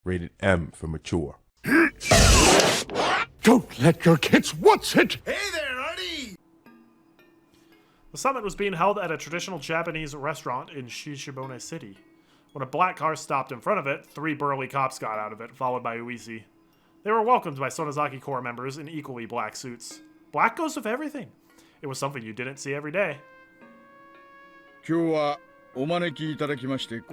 Rated M for mature. Don't let your kids watch it! Hey there, Artie! The summit was being held at a traditional Japanese restaurant in Shishibone City. When a black car stopped in front of it, 3 burly cops got out of it, followed by Ooishi. They were welcomed by Sonozaki Corps members in equally black suits. Black goes with everything. It was something you didn't see every day. Is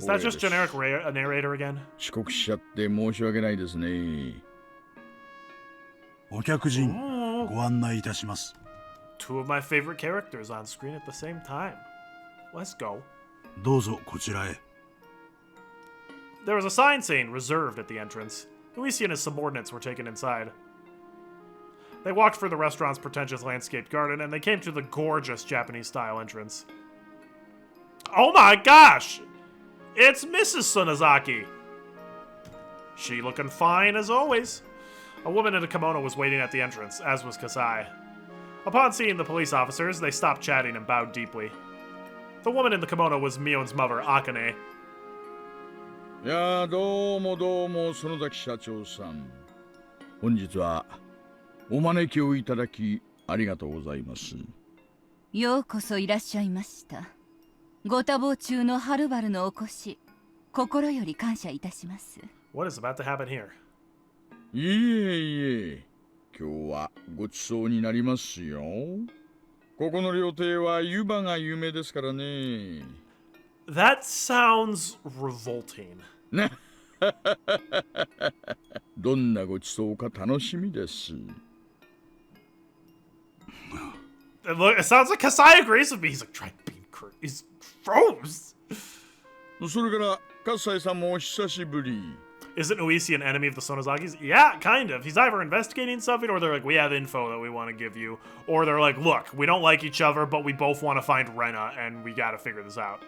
that just generic narrator again? 遅刻しちゃって申し訳ないですね。お客人、ご案内いたします。Two of my favorite characters on screen at the same time. Let's go. どうぞこちらへ。There was a sign saying reserved at the entrance. Ooishi and his subordinates were taken inside. They walked through the restaurant's pretentious landscaped garden and they came to the gorgeous Japanese-style entrance. Oh my gosh! It's Mrs. Sonozaki! She looking fine as always. A woman in a kimono was waiting at the entrance, as was Kasai. Upon seeing the police officers, they stopped chatting and bowed deeply. The woman in the kimono was Mion's mother, Akane. いやー、どうも園崎社長さん。本日はお招きをいただきありがとうございます。ようこそいらっしゃいました。ご多忙中のはるばるのお越し、心より感謝いたします。What is about to happen here? いえ、今日はごちそうになりますよ。ここの料亭は湯葉が有名ですからね。That sounds revolting. どんなごちそうか楽しみです。It sounds like Kasai agrees with me. He's like, try being curt. He's froze. それから葛西さんもお久しぶり。Isn't Ooishi an enemy of the Sonozakis? Yeah, kind of. He's either investigating something or they're like, we have info that we want to give you. Or they're like, look, we don't like each other, but we both want to find Rena and we gotta figure this out.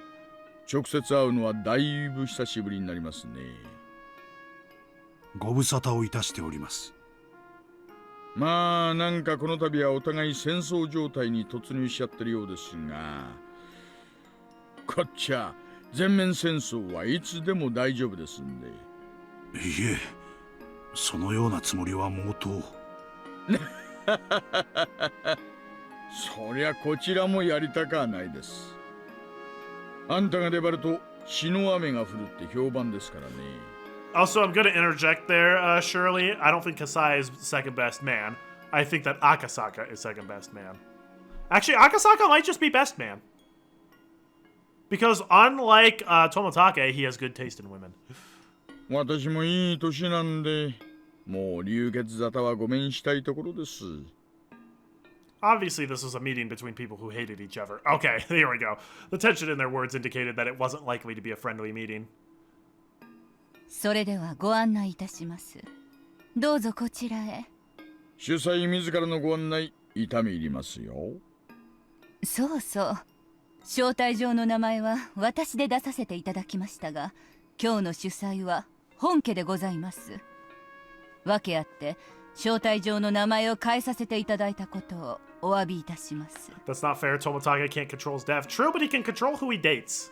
直接会うのはだいぶ久しぶりになりますね。ご無沙汰をいたしております。まあなんかこの度はお互い戦争状態に突入しちゃってるようですが、こっちは全面戦争はいつでも大丈夫ですんで。いえ、そのようなつもりは毛頭。そりゃこちらもやりたかはないです。あんたが粘ると血の雨が降るって評判ですからね。Also, I'm gonna interject there, Shirley. I don't think Kasai is second best man. I think that Akasaka is second best man. Actually, Akasaka might just be best man. Because unlike Tomotake, he has good taste in women. 私もいい年なんで、もう流血沙汰はごめんしたいところです。Obviously, this was a meeting between people who hated each other. Okay, here we go. The tension in their words indicated that it wasn't likely to be a friendly meeting. それではご案内いたします。どうぞこちらへ。主催自らのご案内、痛み入りますよ。そうそう。招待状の名前は私で出させていただきましたが、今日の主催は本家でございます。わけあって招待状の名前を変えさせていただいたことをお詫びいたします。That's not fair. Tomotake can't control his death. True, but he can control who he dates.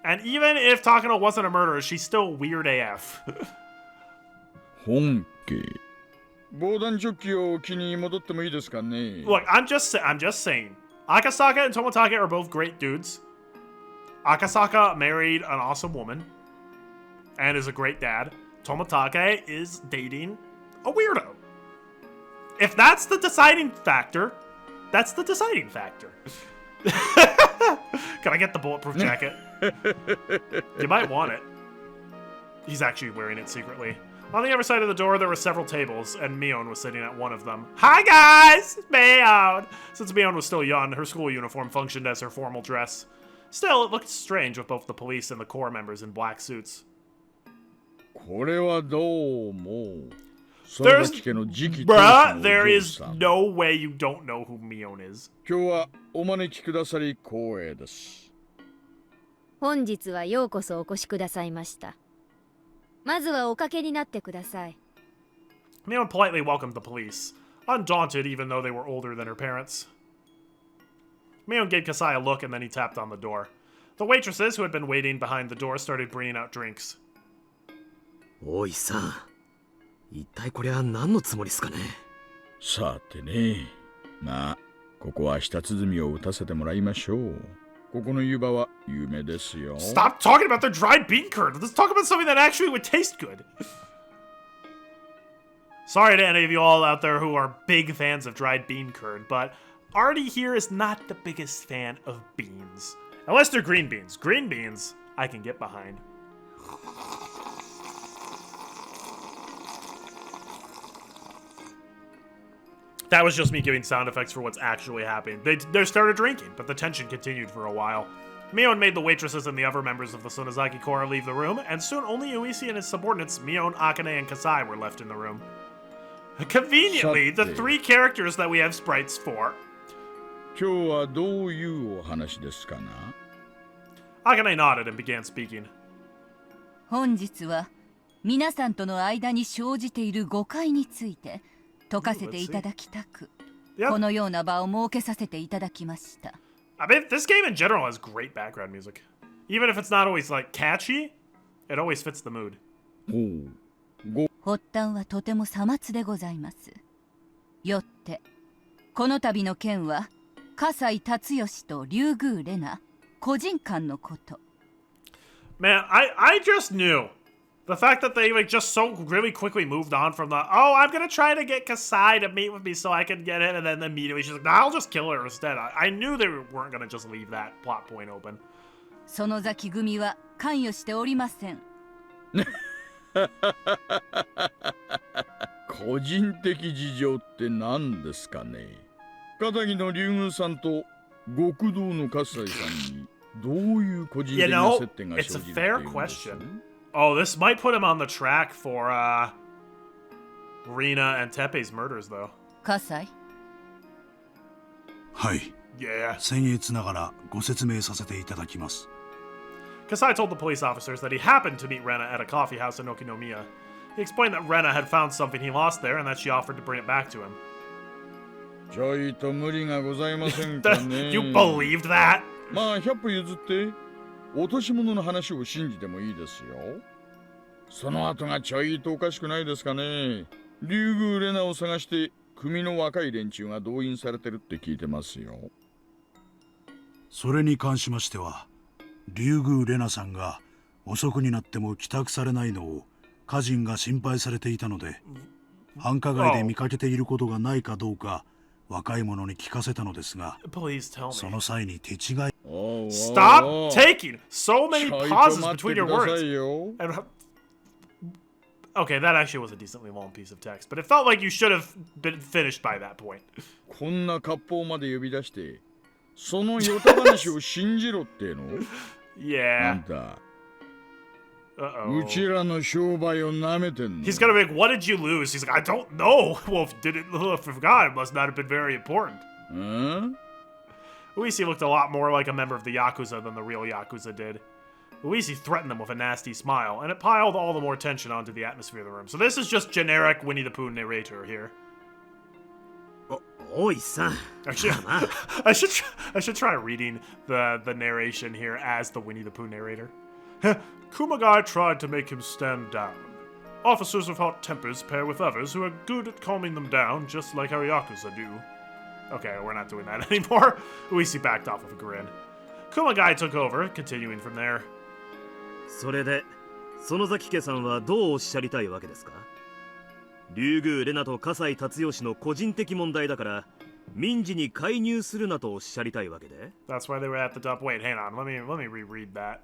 And even if Takano wasn't a murderer, she's still weird AF. 本家。防弾チョッキを着に戻ってもいいですかね。Look, I'm just saying. Akasaka and Tomotake are both great dudes. Akasaka married an awesome woman and is a great dad. Tomotake is dating a weirdo. If that's the deciding factor, that's the deciding factor. Can I get the bulletproof jacket? You might want it. He's actually wearing it secretly. On the other side of the door, there were several tables, and Mion was sitting at one of them. Hi, guys! It's Mion! Since Mion was still young, her school uniform functioned as her formal dress. Still, it looked strange with both the police and the Corps members in black suits. これはどうも。There is no way you don't know who Mion is. 今日はお招きくださり光栄です。本日はようこそお越しくださいました。まずはおかけになってください。Mion politely welcomed the police, undaunted even though they were older than her parents. Mion gave Kasai a look and then he tapped on the door. The waitresses who had been waiting behind the door started bringing out drinks. 大石さん、一体これは何のつもりですかね。さてね、まあここは舌鼓を打たせてもらいましょう。ここの湯葉は有名ですよ。 Stop talking about the dried bean curd. Let's talk about something that actually would taste good. Sorry to any of you all out there who are big fans of dried bean curd, but Artie here is not the biggest fan of beans. Unless they're green beans. Green beans, I can get behind. That was just me giving sound effects for what's actually happening. They started drinking, but the tension continued for a while. Mion made the waitresses and the other members of the Sonozaki Corps leave the room, and soon only Ooishi and his subordinates, Mion, Akane, and Kasai, were left in the room. Conveniently, the three characters that we have sprites for. 今日はどういうお話ですかな? Akane nodded and began speaking. 本日は皆さんとの間に生じている誤解について解かせていただきたく、このような場を設けさせていただきました。I mean, this game in general has great background music. Even if it's not always, like, catchy, it always fits the mood. 発端はとてもさまつでございます。よって、この度の件は、葛西達義と竜宮レナ、個人間のこと。Man, I just knew. The fact that they like just so really quickly moved on from the, oh, I'm gonna try to get Kasai to meet with me so I can get it, and then immediately she's like, nah, I'll just kill her instead. I knew they weren't gonna just leave that plot point open. 園崎組は関与しておりません。個人的事情って何ですかね。片木の竜宮さんと極道の葛西さんにどういう個人的な接点が生じるっていうんです？ Oh, this might put him on the track for, Rina and Tepe's murders, though. 葛西？はい。Yeah. 僭越ながらご説明させていただきます。Kasai told the police officers that he happened to meet Rena at a coffee house in Okinomiya. He explained that Rena had found something he lost there and that she offered to bring it back to him. ちょいと無理がございませんかね。You believed that? まあ100歩譲って落とし物の話を信じてもいいですよ。その後がちょいとおかしくないですかね。竜宮レナを探して組の若い連中が動員されてるって聞いてますよ。それに関しましては、竜宮レナさんが遅くになっても帰宅されないのを家人が心配されていたので、繁華街で見かけていることがないかどうか若い者に聞かせたのですが、その際に手違い。Stop taking so many pauses between your words. And, okay, that actually was a decently long piece of text, but it felt like you should have been finished by that point. こんな割烹まで呼び出して、そのヨタ話を信じろっての？ Yeah. あんた。うちらの商売を舐めてんの。 He's gonna be like, what did you lose? He's like, I don't know. Well, if I forgot, it must not have been very important. Ooishi looked a lot more like a member of the YAKUZA than the real YAKUZA did. Ooishi threatened them with a nasty smile, and it piled all the more tension onto the atmosphere of the room. So this is just generic Winnie the Pooh narrator here. Actually, I should try reading the narration here as the Winnie the Pooh narrator. Kumagai tried to make him stand down. Officers of hot tempers pair with others who are good at calming them down, just like how Yakuza do. Okay, we're not doing that anymore. Ooishi backed off with a grin. Kumagai took over, continuing from there. それで、園崎家さんはどうおっしゃりたいわけですか？竜宮レナと葛西達義の個人的問題だから、民事に介入するなとおっしゃりたいわけで。That's why they were at the top. Wait, hang on. Let me reread that.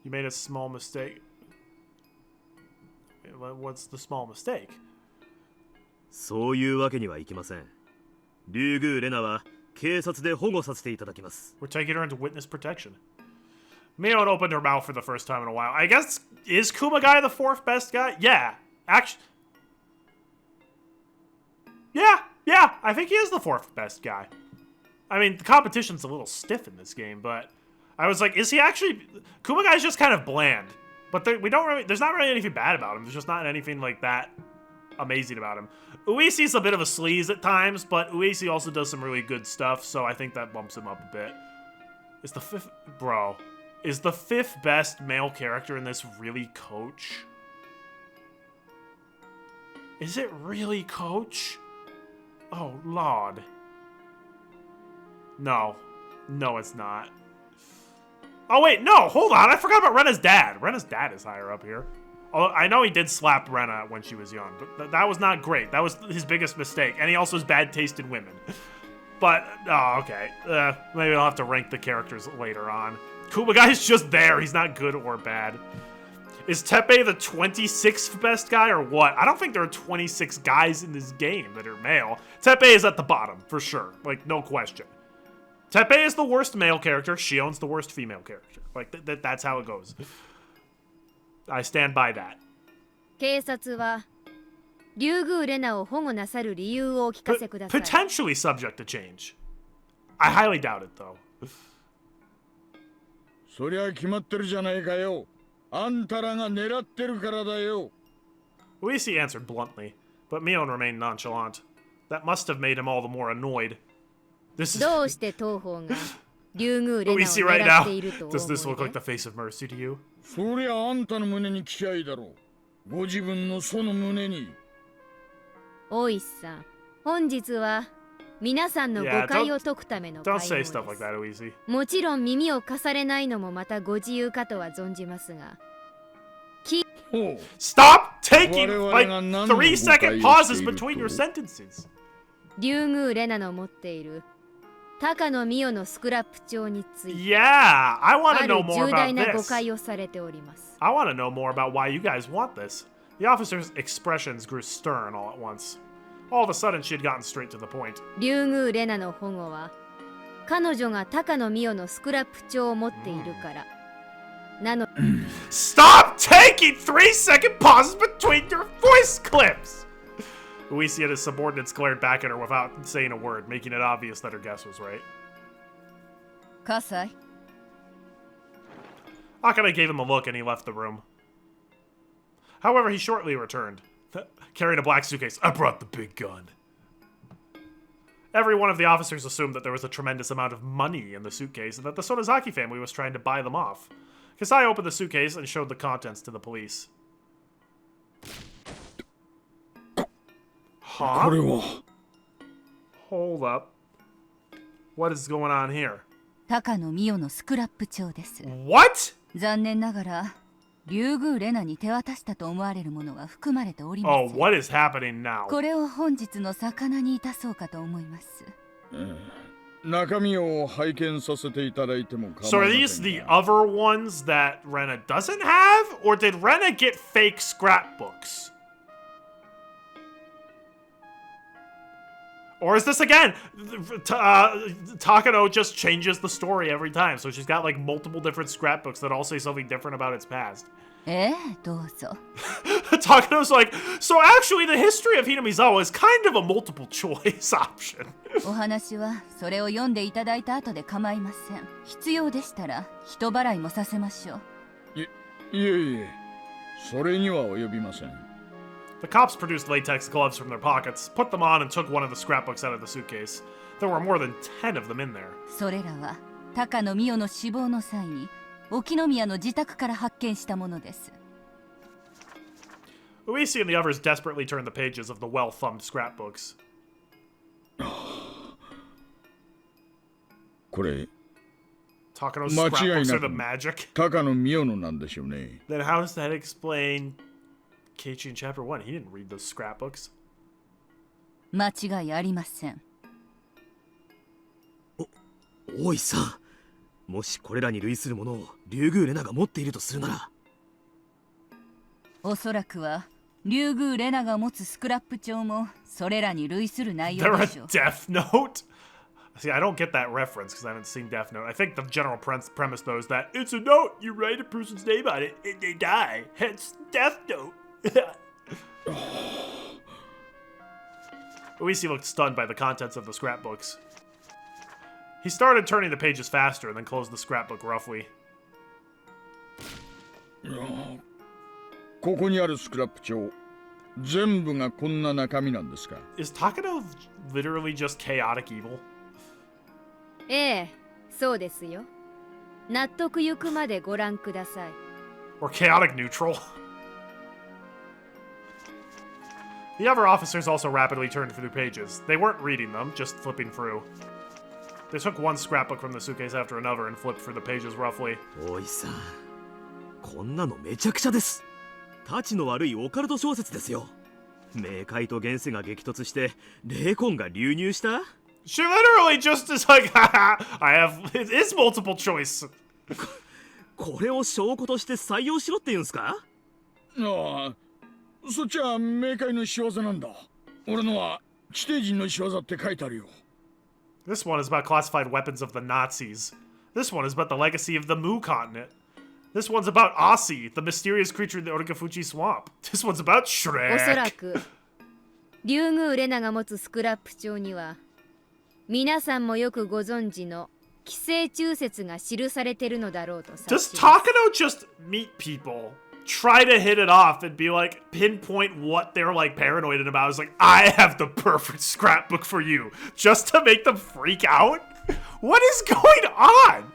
You made a small mistake. What's the small mistake? そういうわけにはいきません。竜宮レナは警察で保護させていただきます。We're taking her into witness protection. Mion opened her mouth for the first time in a while. I guess, is Kumagai the fourth best guy? Yeah. Actually... Yeah, I think he is the fourth best guy. I mean, the competition's a little stiff in this game, but... I was like, is he actually... Kumagai's just kind of bland. But there's not really anything bad about him. There's just not anything like that amazing about him. Uishi's a bit of a sleaze at times, but Ooishi also does some really good stuff, so I think that bumps him up a bit. It's the fifth... Bro. Is the fifth best male character in this really Coach? Is it really Coach? Oh, Lord. No. No, it's not. Oh, wait, no, hold on. I forgot about Rena's dad. Rena's dad is higher up here. Oh, I know he did slap Rena when she was young, but that was not great. That was his biggest mistake. And he also has bad taste in women. But, oh, okay. Maybe I'll have to rank the characters later on. Kuba Guy's just there. He's not good or bad. Is Teppei the 26th best guy or what? I don't think there are 26 guys in this game that are male. Teppei is at the bottom, for sure. Like, no question. Teppei is the worst male character. Shion's the worst female character. Like, that's how it goes. I stand by that. 警察は竜宮レナを保護なさる理由をお聞かせください。 Potentially subject to change. I highly doubt it, though. そりゃ決まってるじゃないかよ。あんたらが狙ってるからだよ。 Ooishi answered bluntly, but Mion remained nonchalant. That must have made him all the more annoyed. This is どうして東方が竜宮レナを Ooishi right 狙っ now. ているとお思 Does this look い like で the face of mercy to you? そりゃあんたの胸に来ちゃいだろう。ご自分のその胸に。大石さん、本日は皆さんの誤解を解くための会 Don't 合 say です stuff like that, Ooishi. もちろん耳を貸されないのもまたご自由かとは存じますが。ほう。 Stop taking 我々 like が何の 3-second 誤解をして pauses いると between your sentences. 竜宮レナの持っている高野美代のスクラップ帳について Yeah, I want あ to る know more 重大 about な誤 this. 解をされております。 I want to know more about why you guys want this. The officer's expressions grew stern all at once. All of a sudden, she had gotten straight to the point. 竜宮レナの保護は彼女が高野美代のスクラップ帳を持っているから。なの Stop taking 3-second pauses between your voice clips! Ooishi and his subordinates glared back at her without saying a word, making it obvious that her guess was right. 葛西 Akane gave him a look and he left the room. However, he shortly returned, carrying a black suitcase. I brought the big gun. Every one of the officers assumed that there was a tremendous amount of money in the suitcase and that the Sonozaki family was trying to buy them off. Kasai opened the suitcase and showed the contents to the police. こ Huh? れは。 Hold up. What is going on here? 高野美代のスクラップ帳です。 What? 残念ながら竜宮レナに手渡したと思われるものは含まれておりま Oh, せん。 what is happening now? これを本日の魚に致そうかと思います。中身を拝見させていただいても構いま So are せ these ん the が。 other ones that Rena doesn't have? Or did Rena get fake scrapbooks? Or is this again? Takano just changes the story every time. So she's got like multiple different scrapbooks that all say something different about its past. どうぞ。 Takano's like, so actually the history of Hinamizawa is kind of a multiple choice option. お話はそれを読んでいただいた後で構いません。必要でしたら人払いもさせましょう。いえいえ、それには及びません。 The cops produced latex gloves from their pockets, put them on, and took one of the scrapbooks out of the suitcase. There were more than 10 of them in there. それらは高野美代の死亡の際に沖宮の自宅から発見したものです。 Ooishi and the others desperately turned the pages of the well-thumbed scrapbooks. これ、 Takano's 間違い scrapbooks な are the く magic. 高野美代のなんでしょうね。 Then how does that explain Keiichi in Chapter 1? He didn't read those scrapbooks. 間違いありません。大石さん、もしこれらに類するものを竜宮レナが持っているとするなら、おそらくは竜宮レナが持つスクラップ帳もそれらに類する内 They're 容 a でしょう。 Death Note? See, I don't get that reference because I haven't seen Death Note. I think the general premise, though, is that it's a note. You write a person's name on it and they die. Hence, Death Note. Ooishi looked stunned by the contents of the scrapbooks. He started turning the pages faster and then closed the scrapbook roughly. ここにあるスクラップ帳、全部がこんな中身なんですか。 Is Takano literally just chaotic evil? ええ、そうですよ。納得ゆくまでご覧ください。 Or chaotic neutral. The other officers also rapidly turned through pages. They weren't reading them, just flipping through. They took one scrapbook from the suitcase after another and flipped through the pages roughly. 大石さん、こんなのめちゃくちゃです。たちの悪いオカルト小説ですよ。冥界と現世が激突して霊魂が流入した？ She literally just is like, haha, I have, it is multiple choice. これを証拠として採用しろって言うんすか？ああ、そっちは冥界の仕業なんだ。俺のは地底人の仕業って書いてあるよ。 This one is about classified weapons of the Nazis. This one is about the legacy of the Mu continent. This one's about Aussie, the mysterious creature in the Orikafuchi swamp. This one's about おそら Shrek. く竜宮レナが持つスクラップ帳には皆さんもよくご存知の寄生虫説が記されてるのだろうと察 Does します Takano just meet people, try to hit it off, and be like, pinpoint what they're like paranoid about? It's like, I have the perfect scrapbook for you, just to make them freak out? What is going on?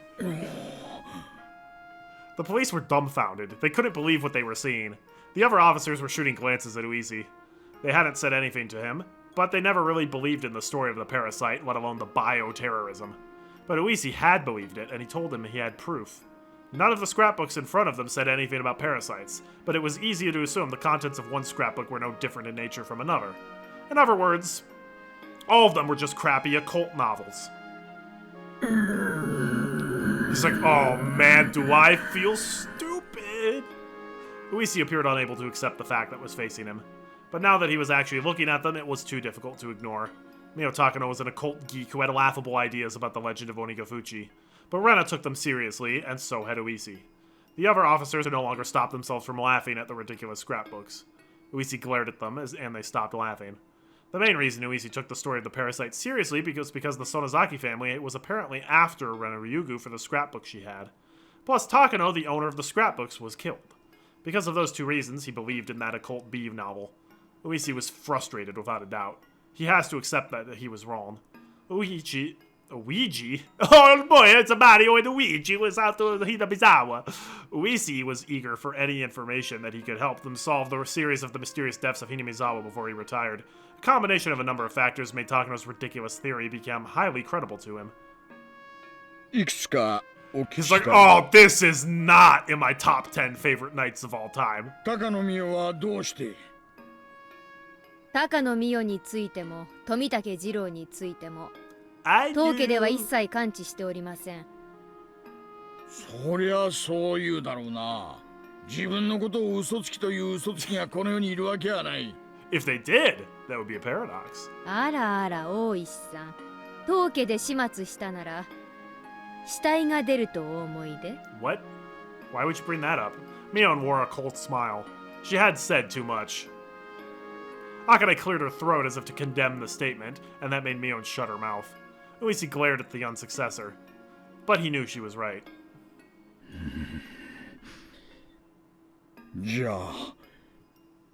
The police were dumbfounded. They couldn't believe what they were seeing. The other officers were shooting glances at Ooishi. They hadn't said anything to him, but they never really believed in the story of the parasite, let alone the bioterrorism. But Ooishi had believed it, and he told them he had proof. None of the scrapbooks in front of them said anything about parasites, but it was easy to assume the contents of one scrapbook were no different in nature from another. In other words, all of them were just crappy occult novels. He's like, oh man, do I feel stupid? Ooishi appeared unable to accept the fact that was facing him. But now that he was actually looking at them, it was too difficult to ignore. Mio Takano was an occult geek who had laughable ideas about the legend of Onigafuchi. But Rena took them seriously, and so had Ooishi. The other officers could no longer stop themselves from laughing at the ridiculous scrapbooks. Ooishi glared at them, and they stopped laughing. The main reason Ooishi took the story of the parasite seriously because the Sonozaki family was apparently after Rena Ryugu for the scrapbook she had. Plus, Takano, the owner of the scrapbooks, was killed. Because of those two reasons, he believed in that occult Beeve novel. Ooishi was frustrated without a doubt. He has to accept that he was wrong. Ouija? Oh boy, it's a Mario and Luigi was out to Hinabizawa. Ooishi was eager for any information that he could help them solve the series of the mysterious deaths of Hinamizawa before he retired. A combination of a number of factors made Takano's ridiculous theory become highly credible to him. いくつかお聞き He's した like, oh, this is not in my top 10 favorite nights of all time. 高野美代はどうして？高野美代についても富武二郎についても I 当家では knew. 一切関知しておりません。そりゃそう言うだろうな。自分のことを嘘つきという嘘つきがこの世にいるわけはない。 If they did, that would be a paradox. あらあら大石さん、当家で始末したなら死体が出るとお思いで。 What? Why would you bring that up? Mion wore a cold smile. She had said too much. Akane cleared her throat as if to condemn the statement, and that made Mion shut her mouth. Ooishi glared at the young successor. But he knew she was right. じゃあ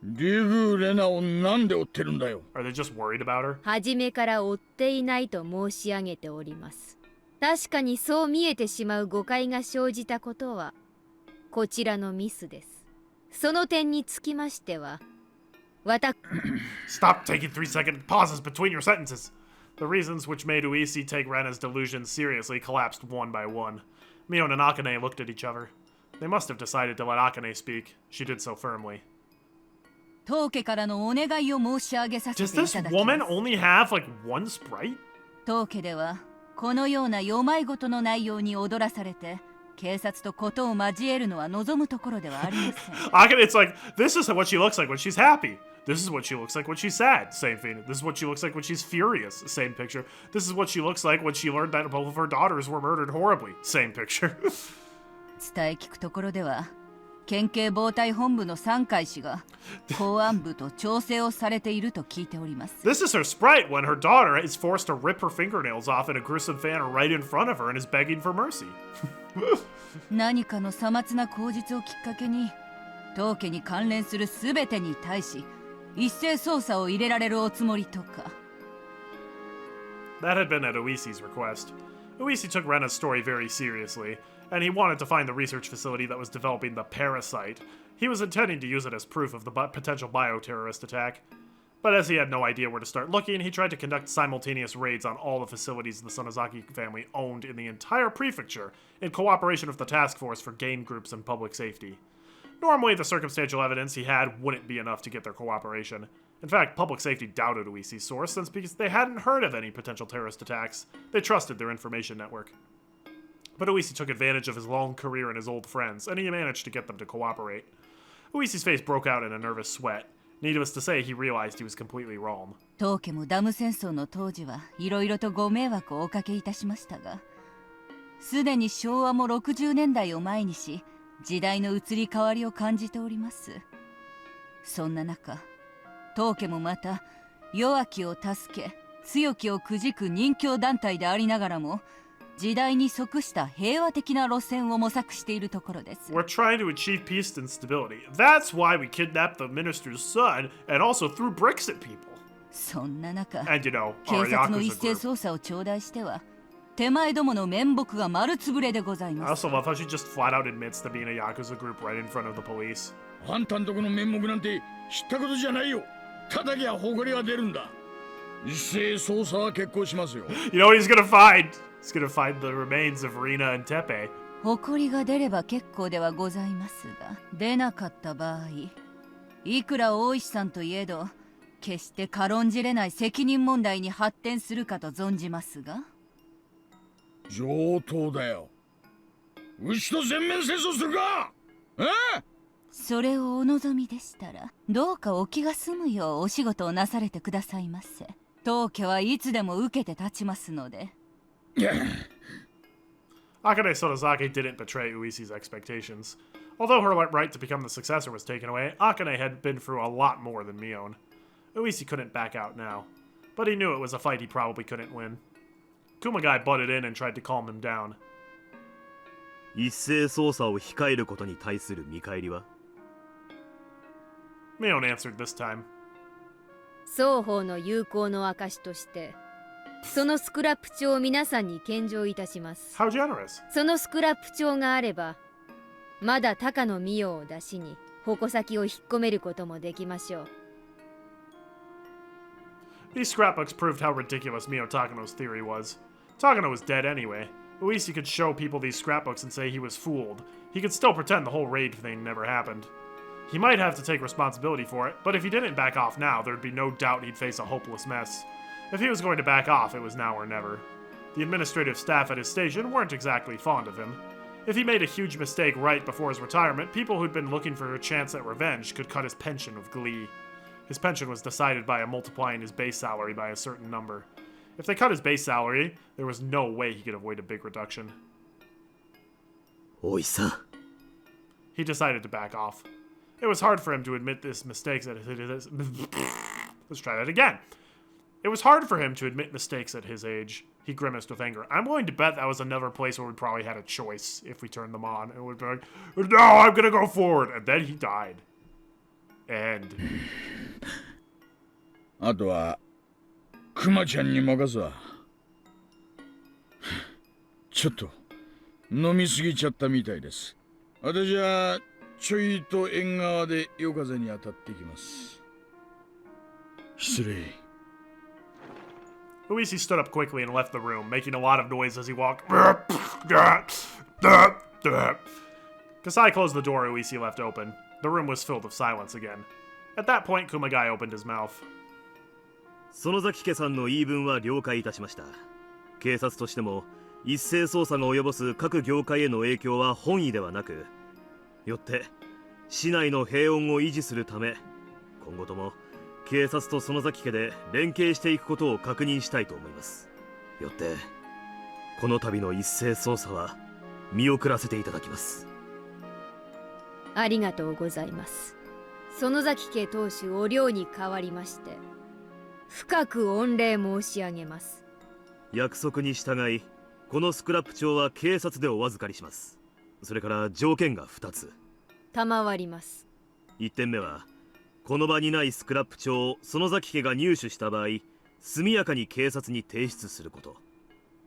竜宮レナをなんで追ってるんだよ。 Are they just worried about her? 初めから追っていないと申し上げております。確かにそう見えてしまう誤解が生じたことはこちらのミスです。その点につきましては、私 Stop taking 3-second pauses between your sentences. The reasons which made Ooishi take Rena's delusions seriously collapsed one by one. Mion and Akane looked at each other. They must have decided to let Akane speak. She did so firmly. 当家からのお願いを申し上げさせ Does てい this ただきま woman す。 only have like one sprite? 当家ではこのような世まいごとの内容に踊らされて警察とことを交えるのは望むところではありません。 Akane, it's like, this is what she looks like when she's happy. This is what she looks like when she's sad. Same thing. This is what she looks like when she's furious. Same picture. This is what she looks like when she learned that both of her daughters were murdered horribly. Same picture. 伝え聞くところでは県警防対本部の三海氏が公安部と調整をされていると聞いております。 This is her sprite when her daughter is forced to rip her fingernails off in a gruesome fan right in front of her and is begging for mercy. 何かのさまつな口実をきっかけに当家に関連するすべてに対し一斉捜査を入れられるおつもりとか。 That had been at Ooishi's request. Ooishi took Rena's story very seriously, and he wanted to find the research facility that was developing the parasite. He was intending to use it as proof of the potential bioterrorist attack. But as he had no idea where to start looking, he tried to conduct simultaneous raids on all the facilities the Sonozaki family owned in the entire prefecture, in cooperation with the task force for game groups and public safety. Normally, the circumstantial evidence he had wouldn't be enough to get their cooperation. In fact, public safety doubted Ooishi's source, since because they hadn't heard of any potential terrorist attacks. They trusted their information network. But Ooishi took advantage of his long career and his old friends, and he managed to get them to cooperate. Ooishi's face broke out in a nervous sweat. Needless to say, he realized he was completely wrong. 当家もダム戦争の当時はいろいろとご迷惑をおかけいたしましたが、すでに昭和も60年代を前にし、時代の移り変わりを感じております。そんな中、当家もまた弱きを助け、強きをくじく任侠団体でありながらも、時代に即した平和的な路線を模索しているところです。We're trying to achieve peace and stability. That's why we kidnapped the minister's son and also threw bricks at people. そんな中、 And you know, 警 our 察の一 YAKUZA 斉 group. 捜査を頂戴しては、手前どもの面目が丸つぶれでござい I ます。 also love how she just flat out admits to being a YAKUZA group right in front of the police. あんたんとこの面目なんて知ったことじゃないよ。叩きゃ誇りは出るんだ。一斉捜査は決行しますよ。You know what he's gonna find? He's gonna find the remains of Rina and Tepe. 誇りが出れば結構ではございますが、出なかった場合、いくら大石さんといえど、決して軽んじれない責任問題に発展するかと存じますが。上等だよ。牛と全面戦争するか。それをお望みでしたら、どうかお気が済むようお仕事をなされてくださいませ。当家はいつでも受けて立ちますので。Akane Sonozaki didn't betray Ooishi's expectations. Although her right to become the successor was taken away, Akane had been through a lot more than Mion. Ooishi couldn't back out now, but he knew it was a fight he probably couldn't win. Kumagai butted in and tried to calm him down. 一斉捜査を控えることに対する見返りは？ Mion answered this time. 双方の友好の証としてそのスクラップ帳を皆さんに献上いたします。 How generous. そのスクラップ帳があればまだ高野美代を出しに矛先を引っ込めることもできましょう。 These scrapbooks proved how ridiculous Mio Takano's theory was. Takano was dead anyway. Ooishi could show people these scrapbooks and say he was fooled. He could still pretend the whole raid thing never happened. He might have to take responsibility for it, but if he didn't back off now, there'd be no doubt he'd face a hopeless mess. If he was going to back off, it was now or never. The administrative staff at his station weren't exactly fond of him. If he made a huge mistake right before his retirement, people who'd been looking for a chance at revenge could cut his pension with glee. His pension was decided by multiplying his base salary by a certain number. If they cut his base salary, there was no way he could avoid a big reduction. 大石さん。 He decided to back off. It was hard for him to admit his mistakes at his... Let's try that again. It was hard for him to admit mistakes at his age. He grimaced with anger. I'm willing to bet that was another place where we probably had a choice if we turned them on. And we'd be like, no, I'm gonna go forward. And then he died. And... あとはクマちゃんに任すわ。ちょっと飲みすぎちゃったみたいです。私はちょいと縁側で夜風に当たってきます。失礼。Ooishi stood up quickly and left the room, making a lot of noise as he walked. Kasai closed the door Ooishi left open. The room was filled with silence again. At that point, Kumagai opened his mouth. 園崎家さんの言い分は了解いたしました。警察としても一斉捜査が及ぼす各業界への影響は本意ではなく、よって市内の平穏を維持するため、今後とも警察と園崎家で連携していくことを確認したいと思います。よってこの度の一斉捜査は見送らせていただきます。ありがとうございます。園崎家当主お領に代わりまして深く御礼申し上げます。約束に従い、このスクラップ帳は警察でお預かりします。それから条件が2つ。賜ります。1点目は、この場にないスクラップ帳を園崎家が入手した場合、速やかに警察に提出すること。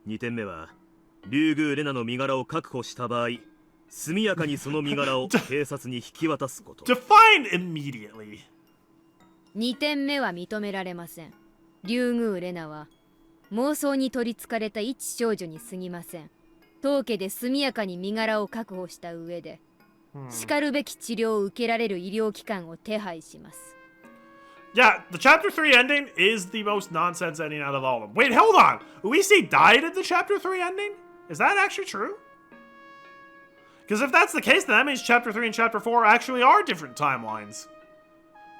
2点目は、竜宮レナの身柄を確保した場合、速やかにその身柄を警察に引き渡すこと。Defined immediately. 2点目は認められません。竜宮レナは妄想に取りつかれた一少女に過ぎません。当家で速やかに身柄を確保した上で、しかるべき治療を受けられる医療機関を手配します。Yeah, the chapter 3 ending is the most nonsense ending out of all of them. Wait, hold on. Ooishi died in the chapter 3 ending? Is that actually true? Because if that's the case, then that means chapter 3 and chapter 4 actually are different timelines.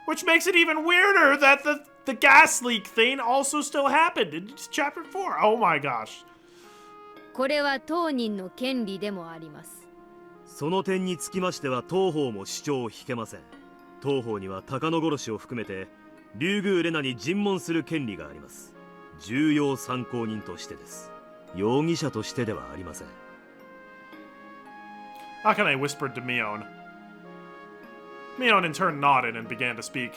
Which makes it even weirder that the gas leak thing also still happened in chapter 4. Oh my gosh. これは当人の権利でもあります。その点につきましては当方も主張を引けません。当方には高野殺しを含めて竜宮レナに尋問する権利があります。重要参考人としてです。容疑者としてではありません。Akane whispered to Mion. Mion in turn nodded and began to speak.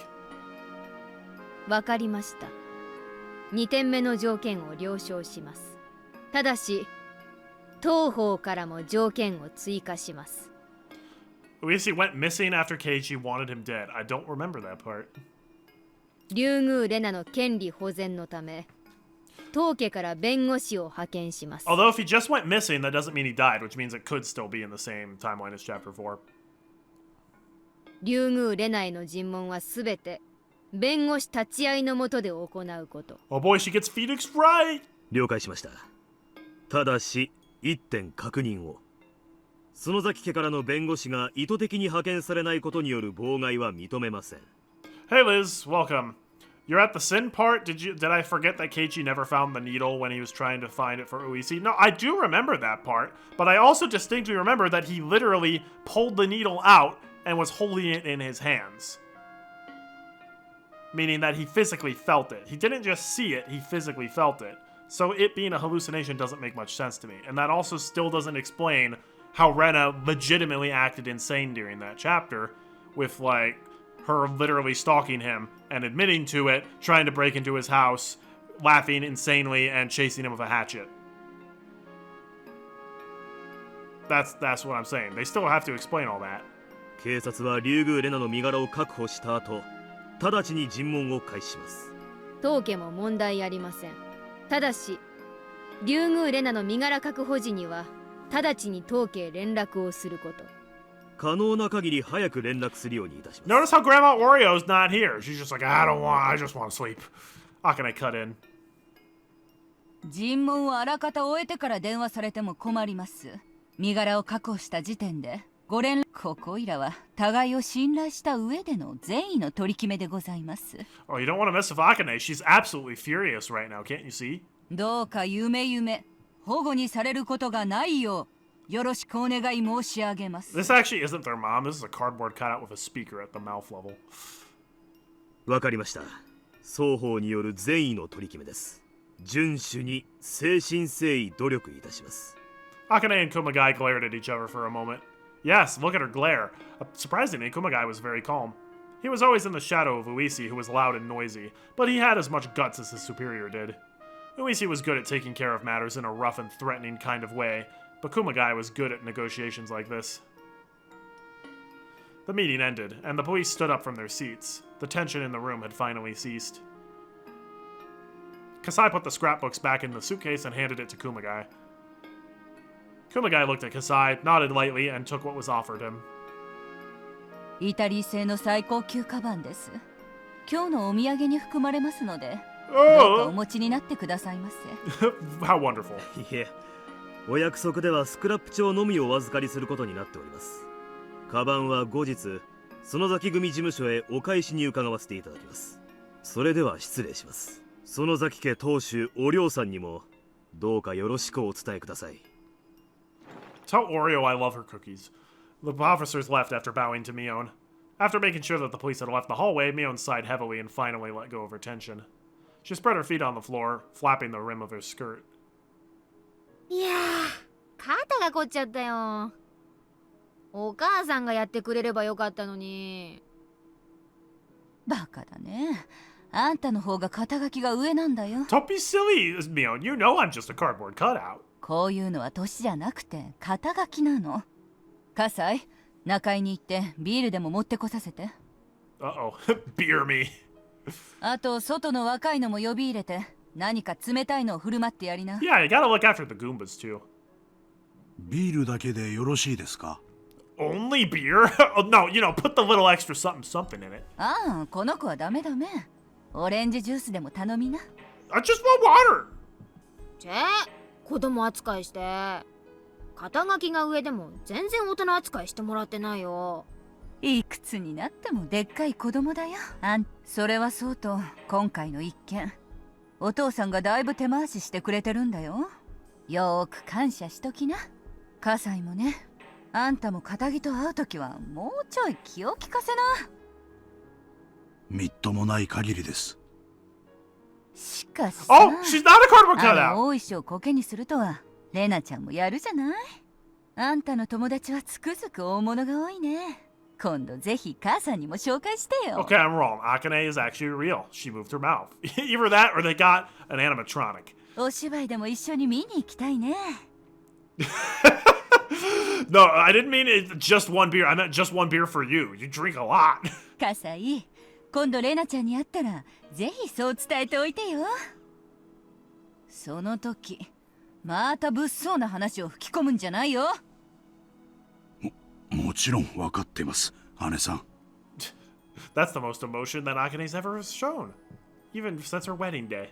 わかりました。2点目の条件を了承します。ただし、当方からも条件を追加します。Ooishi went missing after Keiichi wanted him dead. I don't remember that part. 竜宮レナの権利保全のため、当家から弁護士を派遣します。Although if he just went missing, that doesn't mean he died, which means it could still be in the same timeline as chapter 4. 竜宮レナへの尋問はすべて弁護士立ち会いのもとで行うこと。Oh boy, she gets Phoenix right! 了解しました。ただし、一点確認を。園崎家からの弁護士が意図的に派遣されないことによる妨害は認めません。Hey Liz, welcome. You're at the sin part? Did I forget that Keiichi never found the needle when he was trying to find it for Ooishi? No, I do remember that part, but I also distinctly remember that he literally pulled the needle out and was holding it in his hands. Meaning that he physically felt it. He didn't just see it, he physically felt it. So it being a hallucination doesn't make much sense to me. And that also still doesn't explain how Rena legitimately acted insane during that chapter, with like her literally stalking him and admitting to it, trying to break into his house, laughing insanely, and chasing him with a hatchet. That's what I'm saying. They still have to explain all that. 警察は竜宮レナの身柄を確保した後、直ちに尋問を開始します。当家も問題ありません。ただし、竜宮レナの身柄確保時には直ちに当家へ連絡をすること。可能な限り早く連絡するようにいたします。Notice how Grandma Oreo's not here. She's just like, I just want to sleep. How can I cut in? 尋問をあらかた終えてから電話されても困ります。身柄を確保した時点でご連絡。ここいらは互いを信頼した上での善意の取り決めでございます。Oh, you don't want to mess with Akane. She's absolutely furious right now, can't you see? どうか夢保護にされることがないようよろしくお願い申し上げます。This actually isn't their mom. This is a cardboard cutout with a speaker at the mouth level. わかりました。双方による善意の取り決めです。遵守に誠心誠意努力いたします。Akane and Kumagai glared at each other for a moment. Yes, look at her glare. Surprisingly, Kumagai was very calm. He was always in the shadow of Ooishi, who was loud and noisy, but he had as much guts as his superior did. Ooishi was good at taking care of matters in a rough and threatening kind of way, but Kumagai was good at negotiations like this. The meeting ended, and the police stood up from their seats. The tension in the room had finally ceased. Kasai put the scrapbooks back in the suitcase and handed it to Kumagai. Kumagai looked at Kasai, nodded lightly, and took what was offered him. イタリー製の最高級カバンです。今日のお土産に含まれますので、どうかお持ちになってくださいませ。How wonderful. いえ、お約束ではスクラップ帳のみをお預かりすることになっております。カバンは後日、園崎組事務所へお返しに伺わせていただきます。それでは失礼します。園崎家当主お涼さんにもどうかよろしくお伝えください。Tell Oreo I love her cookies. The officers left after bowing to Mion. After making sure that the police had left the hallway, Mion sighed heavily and finally let go of her tension. She spread her feet on the floor, flapping the rim of her skirt. いやー、肩が凝っちゃったよ。お母さんがやってくれればよかったのに。バカだね。あんたの方が肩書きが上なんだよ。Don't be silly, Mion. You know I'm just a cardboard cutout. こういうのは年じゃなくて肩書きなの。葛西、中井に行ってビールでも持ってこさせて。Uh-oh. Beer me. あと外の若いのも呼び入れて何か冷たいのを振る舞ってやりな。 Yeah, you gotta look after the Goombas too. ビールだけでよろしいですか？ Only beer? Oh, no, put the little extra something in it. ああ、この子はダメ。オレンジジュースでも頼みな。 I just want water. チェ子供扱いして。肩書きが上でも全然大人扱いしてもらってないよ。いくつになってもでっかい子供だよ。それはそうと今回の一件、お父さんがだいぶ手回ししてくれてるんだよ。よーく感謝しときな。葛西もね、あんたも片木と会うときはもうちょい気を利かせな。みっともない限りです。しかしさ、Oh, she's not a cardboard あ cutout. の大石をコケにするとはレナちゃんもやるじゃない。あんたの友達はつくづく大物が多いね。今度ぜひ母さんにも紹介してよ。 Okay, I'm wrong. Akane is actually real. She moved her mouth. Either that or they got an animatronic. お芝居でも一緒に見に行きたいね。No, I didn't mean it, just one beer. I meant just one beer for you. You drink a lot. 葛西、今度レナちゃんに会ったらぜひそう伝えておいてよ。その時また物騒な話を吹き込むんじゃないよ。もちろん分かってます、姉さん。That's the most emotion that Akane's ever shown, even since her wedding day.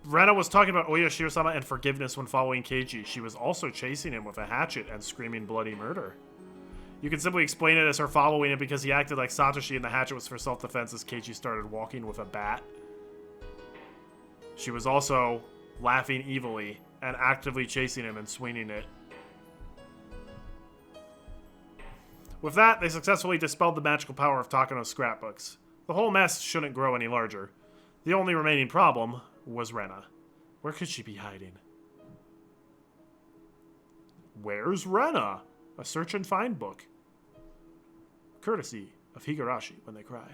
Rena was talking about Oya Shirosama and forgiveness when following Keiji. She was also chasing him with a hatchet and screaming bloody murder. You can simply explain it as her following him because he acted like Satoshi and the hatchet was for self-defense as Keiji started walking with a bat. She was also laughing evilly and actively chasing him and swinging it. With that, they successfully dispelled the magical power of Takano's scrapbooks. The whole mess shouldn't grow any larger. The only remaining problem was Rena. Where could she be hiding? Where's Rena? A search and find book. Courtesy of Higurashi when they cry.